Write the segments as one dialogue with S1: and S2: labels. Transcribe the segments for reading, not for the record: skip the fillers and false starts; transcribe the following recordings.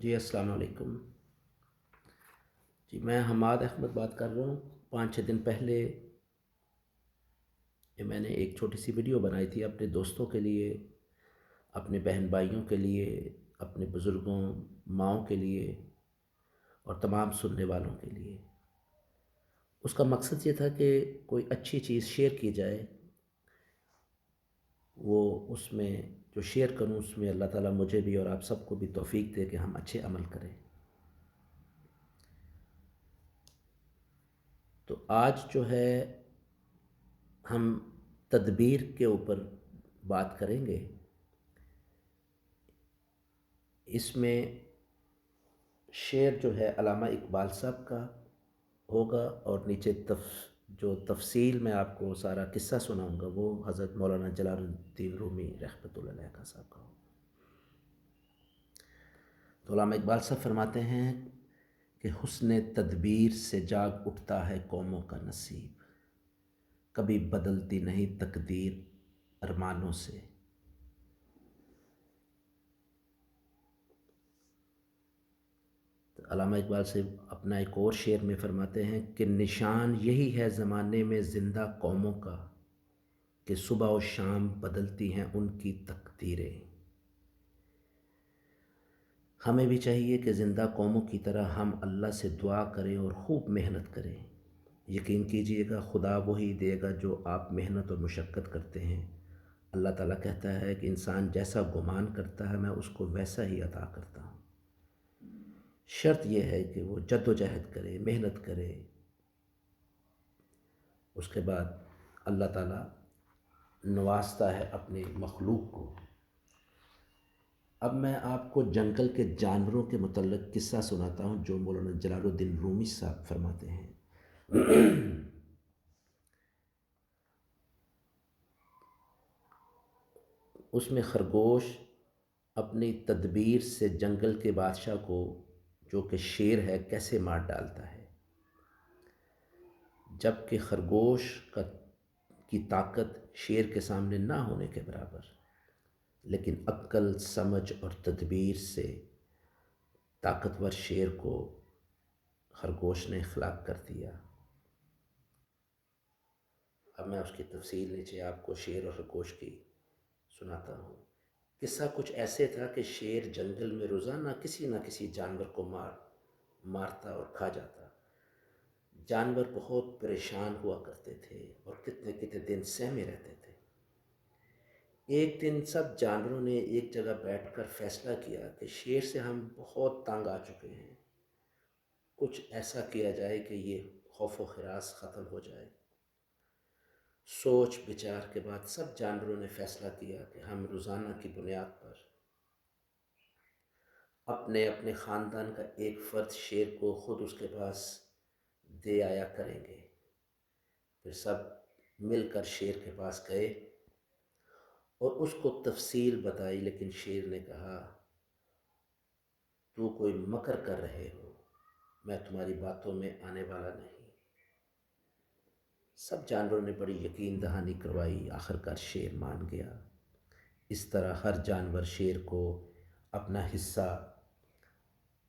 S1: جی السلام علیکم۔ جی میں حماد احمد بات کر رہا ہوں۔ 5-6 دن پہلے میں نے ایک چھوٹی سی ویڈیو بنائی تھی اپنے دوستوں کے لیے، اپنے بہن بھائیوں کے لیے، اپنے بزرگوں ماؤں کے لیے اور تمام سننے والوں کے لیے۔ اس کا مقصد یہ تھا کہ کوئی اچھی چیز شیئر کی جائے، وہ اس میں جو شیئر کروں اس میں اللہ تعالیٰ مجھے بھی اور آپ سب کو بھی توفیق دے کہ ہم اچھے عمل کریں۔ تو آج جو ہے ہم تدبیر کے اوپر بات کریں گے۔ اس میں شعر جو ہے علامہ اقبال صاحب کا ہوگا اور نیچے جو تفصیل میں آپ کو سارا قصہ سناؤں گا وہ حضرت مولانا جلال الدین رومی رحمۃ اللہ علیہ کا صاحب کا ہوگا۔ تو علامہ اقبال صاحب فرماتے ہیں کہ حسن تدبیر سے جاگ اٹھتا ہے قوموں کا نصیب، کبھی بدلتی نہیں تقدیر ارمانوں سے۔ علامہ اقبال سے اپنا ایک اور شعر میں فرماتے ہیں کہ نشان یہی ہے زمانے میں زندہ قوموں کا کہ صبح و شام بدلتی ہیں ان کی تقدیریں۔ ہمیں بھی چاہیے کہ زندہ قوموں کی طرح ہم اللہ سے دعا کریں اور خوب محنت کریں۔ یقین کیجئے گا خدا وہی دے گا جو آپ محنت اور مشقت کرتے ہیں۔ اللہ تعالیٰ کہتا ہے کہ انسان جیسا گمان کرتا ہے میں اس کو ویسا ہی عطا کرتا ہوں۔ شرط یہ ہے کہ وہ جد و جہد کرے، محنت کرے، اس کے بعد اللہ تعالیٰ نوازتا ہے اپنے مخلوق کو۔ اب میں آپ کو جنگل کے جانوروں کے متعلق قصہ سناتا ہوں جو مولانا جلال الدین رومی صاحب فرماتے ہیں۔ اس میں خرگوش اپنی تدبیر سے جنگل کے بادشاہ کو جو کہ شیر ہے کیسے مار ڈالتا ہے، جب کہ خرگوش کی طاقت شیر کے سامنے نہ ہونے کے برابر، لیکن عقل سمجھ اور تدبیر سے طاقتور شیر کو خرگوش نے ہلاک کر دیا۔ اب میں اس کی تفصیل نیچے آپ کو شیر اور خرگوش کی سناتا ہوں۔ قصہ کچھ ایسے تھا کہ شیر جنگل میں روزانہ کسی نہ کسی جانور کو مارتا اور کھا جاتا۔ جانور بہت پریشان ہوا کرتے تھے اور کتنے کتنے دن سہمے رہتے تھے۔ ایک دن سب جانوروں نے ایک جگہ بیٹھ کر فیصلہ کیا کہ شیر سے ہم بہت تنگ آ چکے ہیں، کچھ ایسا کیا جائے کہ یہ خوف و ہراس ختم ہو جائے۔ سوچ بچار کے بعد سب جانوروں نے فیصلہ کیا کہ ہم روزانہ کی بنیاد پر اپنے اپنے خاندان کا ایک فرد شیر کو خود اس کے پاس دے آیا کریں گے۔ پھر سب مل کر شیر کے پاس گئے اور اس کو تفصیل بتائی، لیکن شیر نے کہا تو کوئی مکر کر رہے ہو، میں تمہاری باتوں میں آنے والا نہیں۔ سب جانوروں نے بڑی یقین دہانی کروائی، آخرکار شیر مان گیا۔ اس طرح ہر جانور شیر کو اپنا حصہ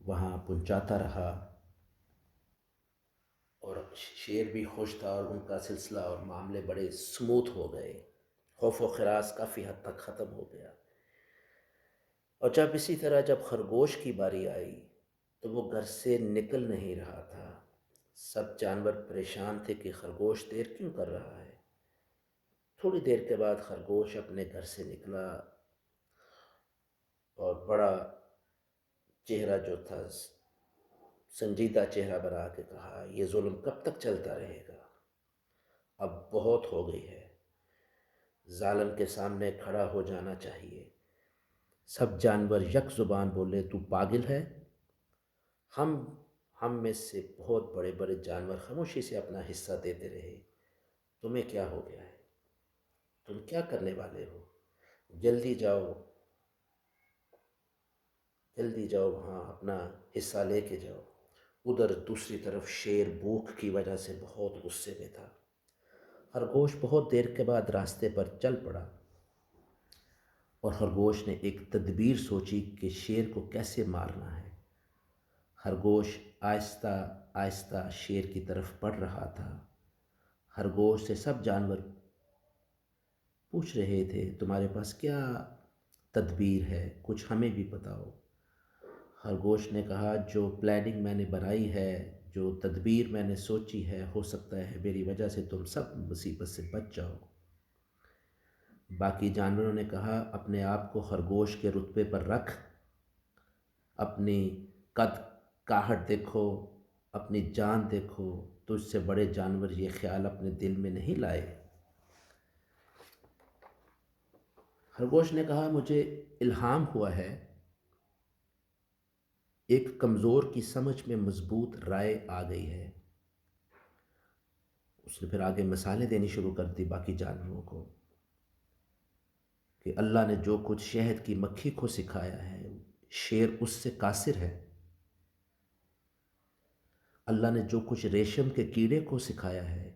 S1: وہاں پہنچاتا رہا اور شیر بھی خوش تھا اور ان کا سلسلہ اور معاملے بڑے سموتھ ہو گئے۔ خوف و خراس کافی حد تک ختم ہو گیا۔ اور جب اسی طرح جب خرگوش کی باری آئی تو وہ گھر سے نکل نہیں رہا تھا۔ سب جانور پریشان تھے کہ خرگوش دیر کیوں کر رہا ہے۔ تھوڑی دیر کے بعد خرگوش اپنے گھر سے نکلا اور بڑا چہرہ جو تھا سنجیدہ چہرہ بنا کے کہا یہ ظلم کب تک چلتا رہے گا، اب بہت ہو گئی ہے، ظالم کے سامنے کھڑا ہو جانا چاہیے۔ سب جانور یک زبان بولے تو پاگل ہے؟ ہم میں سے بہت بڑے بڑے جانور خاموشی سے اپنا حصہ دیتے رہے، تمہیں کیا ہو گیا ہے؟ تم کیا کرنے والے ہو؟ جلدی جاؤ وہاں اپنا حصہ لے کے جاؤ۔ ادھر دوسری طرف شیر بھوک کی وجہ سے بہت غصے میں تھا۔ خرگوش بہت دیر کے بعد راستے پر چل پڑا اور خرگوش نے ایک تدبیر سوچی کہ شیر کو کیسے مارنا ہے۔ خرگوش آہستہ آہستہ شیر کی طرف بڑھ رہا تھا۔ خرگوش سے سب جانور پوچھ رہے تھے تمہارے پاس کیا تدبیر ہے، کچھ ہمیں بھی بتاؤ۔ خرگوش نے کہا جو پلاننگ میں نے بنائی ہے، جو تدبیر میں نے سوچی ہے، ہو سکتا ہے میری وجہ سے تم سب مصیبت سے بچ جاؤ۔ باقی جانوروں نے کہا اپنے آپ کو خرگوش کے رتبے پر رکھ، اپنی قد کاہٹ دیکھو، اپنی جان دیکھو، تجھ سے بڑے جانور یہ خیال اپنے دل میں نہیں لائے۔ خرگوش نے کہا مجھے الہام ہوا ہے، ایک کمزور کی سمجھ میں مضبوط رائے آ گئی ہے۔ اس نے پھر آگے مثالیں دینی شروع کر دی باقی جانوروں کو کہ اللہ نے جو کچھ شہد کی مکھی کو سکھایا ہے، شیر اس سے قاصر ہے۔ اللہ نے جو کچھ ریشم کے کیڑے کو سکھایا ہے،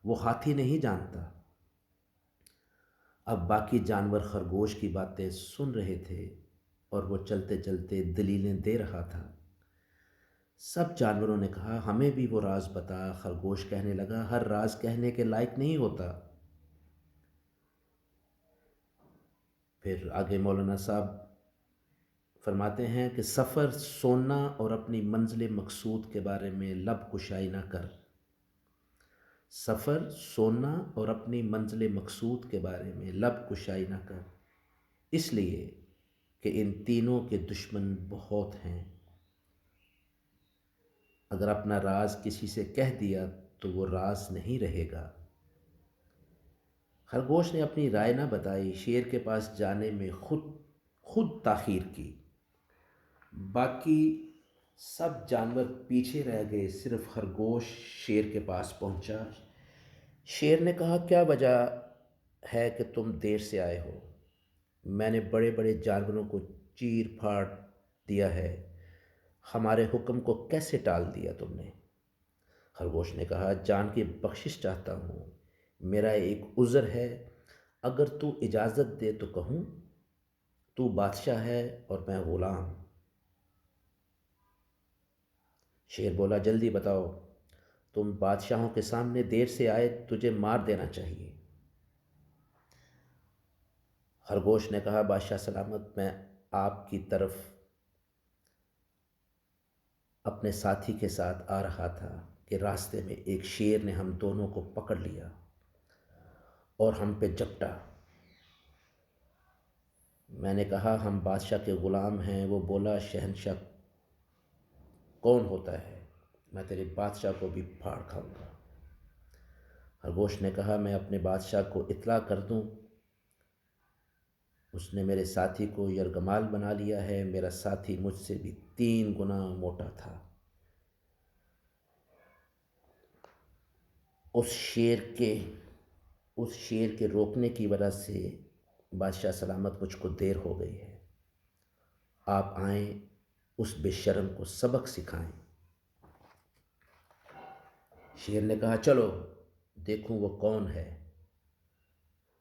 S1: وہ ہاتھی نہیں جانتا۔ اب باقی جانور خرگوش کی باتیں سن رہے تھے اور وہ چلتے چلتے دلیلیں دے رہا تھا۔ سب جانوروں نے کہا ہمیں بھی وہ راز بتا۔ خرگوش کہنے لگا ہر راز کہنے کے لائق نہیں ہوتا۔ پھر آگے مولانا صاحب فرماتے ہیں کہ سفر سونا اور اپنی منزل مقصود کے بارے میں لب کشائی نہ کر۔ سفر سونا اور اپنی منزل مقصود کے بارے میں لب کشائی نہ کر، اس لیے کہ ان تینوں کے دشمن بہت ہیں۔ اگر اپنا راز کسی سے کہہ دیا تو وہ راز نہیں رہے گا۔ خرگوش نے اپنی رائے نہ بتائی، شیر کے پاس جانے میں خود تاخیر کی۔ باقی سب جانور پیچھے رہ گئے، صرف خرگوش شیر کے پاس پہنچا۔ شیر نے کہا کیا وجہ ہے کہ تم دیر سے آئے ہو؟ میں نے بڑے بڑے جانوروں کو چیر پھاڑ دیا ہے، ہمارے حکم کو کیسے ٹال دیا تم نے؟ خرگوش نے کہا جان کی بخشش چاہتا ہوں، میرا ایک عذر ہے، اگر تو اجازت دے تو کہوں۔ تو بادشاہ ہے اور میں غلام۔ شیر بولا جلدی بتاؤ، تم بادشاہوں کے سامنے دیر سے آئے، تجھے مار دینا چاہیے۔ خرگوش نے کہا بادشاہ سلامت، میں آپ کی طرف اپنے ساتھی کے ساتھ آ رہا تھا کہ راستے میں ایک شیر نے ہم دونوں کو پکڑ لیا اور ہم پہ جپٹا۔ میں نے کہا ہم بادشاہ کے غلام ہیں۔ وہ بولا شہنشاہ کون ہوتا ہے؟ میں تیرے بادشاہ کو بھی پھاڑ کھاؤں گا۔ خرگوش نے کہا میں اپنے بادشاہ کو اطلاع کر دوں، اس نے میرے ساتھی کو یرغمال بنا لیا ہے، میرا ساتھی مجھ سے بھی 3 گنا موٹا تھا۔ اس شیر کے روکنے کی وجہ سے بادشاہ سلامت مجھ کو دیر ہو گئی ہے، آپ آئیں اس بے شرم کو سبق سکھائیں۔ شیر نے کہا چلو دیکھوں وہ کون ہے،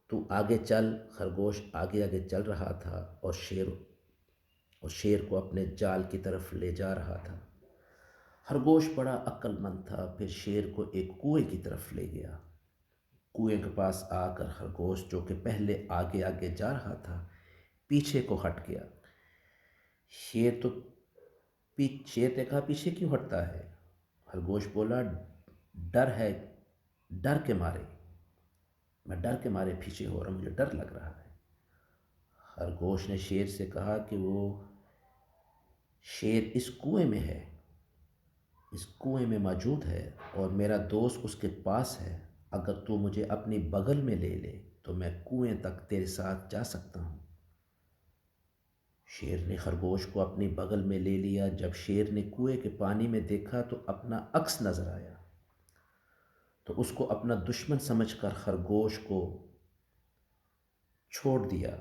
S1: تو آگے چل۔ خرگوش آگے آگے چل رہا تھا اور شیر کو اپنے جال کی طرف لے جا رہا تھا۔ خرگوش بڑا عقل مند تھا، پھر شیر کو ایک کنویں کی طرف لے گیا۔ کنویں کے پاس آ کر خرگوش جو کہ پہلے آگے آگے جا رہا تھا پیچھے کو ہٹ گیا۔ شیر نے کہا پیچھے کیوں ہٹتا ہے؟ خرگوش بولا ڈر ہے، ڈر کے مارے، میں ڈر کے مارے پیچھے ہو رہا ہوں، مجھے ڈر لگ رہا ہے۔ خرگوش نے شیر سے کہا کہ وہ شیر اس کنویں میں ہے، اس کنویں میں موجود ہے اور میرا دوست اس کے پاس ہے، اگر تو مجھے اپنی بغل میں لے لے تو میں کنویں تک تیرے ساتھ جا سکتا ہوں۔ شیر نے خرگوش کو اپنی بغل میں لے لیا۔ جب شیر نے کنویں کے پانی میں دیکھا تو اپنا عکس نظر آیا، تو اس کو اپنا دشمن سمجھ کر خرگوش کو چھوڑ دیا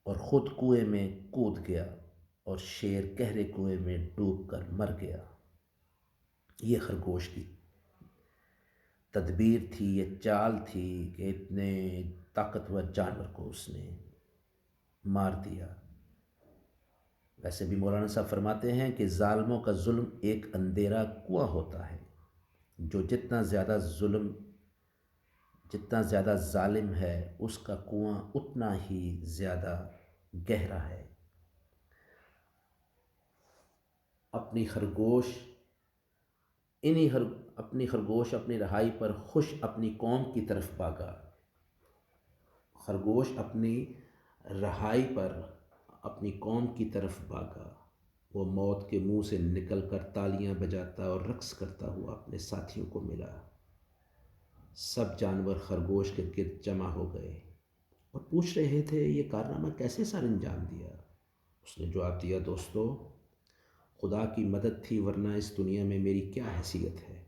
S1: اور خود کنویں میں کود گیا اور شیر گہرے کنویں میں ڈوب کر مر گیا۔ یہ خرگوش کی تدبیر تھی، یہ چال تھی کہ اتنے طاقتور جانور کو اس نے مار دیا۔ ویسے بھی مولانا صاحب فرماتے ہیں کہ ظالموں کا ظلم ایک اندھیرا کنواں ہوتا ہے، جو جتنا زیادہ ظالم ہے اس کا کنواں اتنا ہی زیادہ گہرا ہے۔ اپنی خرگوش اپنی خرگوش اپنی رہائی پر خوش اپنی قوم کی طرف بھاگا۔ خرگوش اپنی رہائی پر اپنی قوم کی طرف بھاگا، وہ موت کے منہ سے نکل کر تالیاں بجاتا اور رقص کرتا ہوا اپنے ساتھیوں کو ملا۔ سب جانور خرگوش کے گرد جمع ہو گئے اور پوچھ رہے تھے یہ کارنامہ کیسے سر انجام دیا۔ اس نے جواب دیا، دوستو، خدا کی مدد تھی، ورنہ اس دنیا میں میری کیا حیثیت ہے۔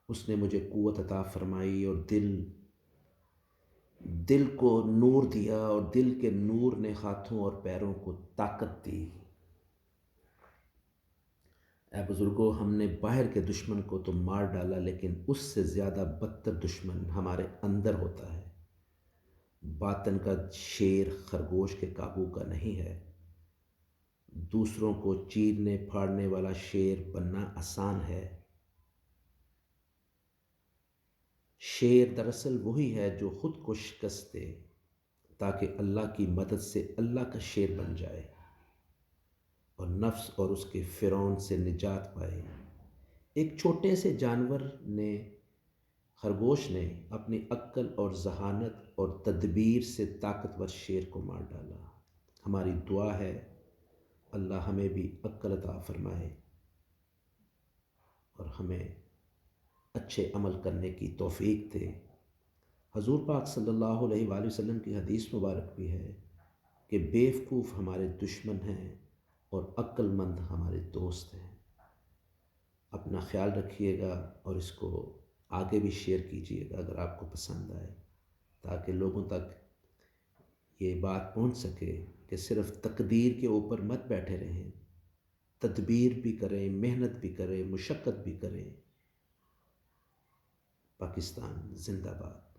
S1: اس نے مجھے قوت عطا فرمائی اور دل کو نور دیا، اور دل کے نور نے ہاتھوں اور پیروں کو طاقت دی۔ اے بزرگو، ہم نے باہر کے دشمن کو تو مار ڈالا، لیکن اس سے زیادہ بدتر دشمن ہمارے اندر ہوتا ہے۔ باطن کا شیر خرگوش کے قابو کا نہیں ہے۔ دوسروں کو چیرنے پھاڑنے والا شیر بننا آسان ہے۔ شیر دراصل وہی ہے جو خود کو شکست دے تاکہ اللہ کی مدد سے اللہ کا شیر بن جائے اور نفس اور اس کے فرعون سے نجات پائے۔ ایک چھوٹے سے خرگوش نے اپنی عقل اور ذہانت اور تدبیر سے طاقتور شیر کو مار ڈالا۔ ہماری دعا ہے اللہ ہمیں بھی عقل عطا فرمائے اور ہمیں اچھے عمل کرنے کی توفیق دے۔ حضور پاک صلی اللہ علیہ وآلہ وسلم کی حدیث مبارک بھی ہے کہ بیوقوف ہمارے دشمن ہیں اور عقل مند ہمارے دوست ہیں۔ اپنا خیال رکھیے گا اور اس کو آگے بھی شیئر کیجیے گا اگر آپ کو پسند آئے، تاکہ لوگوں تک یہ بات پہنچ سکے کہ صرف تقدیر کے اوپر مت بیٹھے رہیں، تدبیر بھی کریں، محنت بھی کریں، مشقت بھی کریں۔ پاکستان زندہ باد۔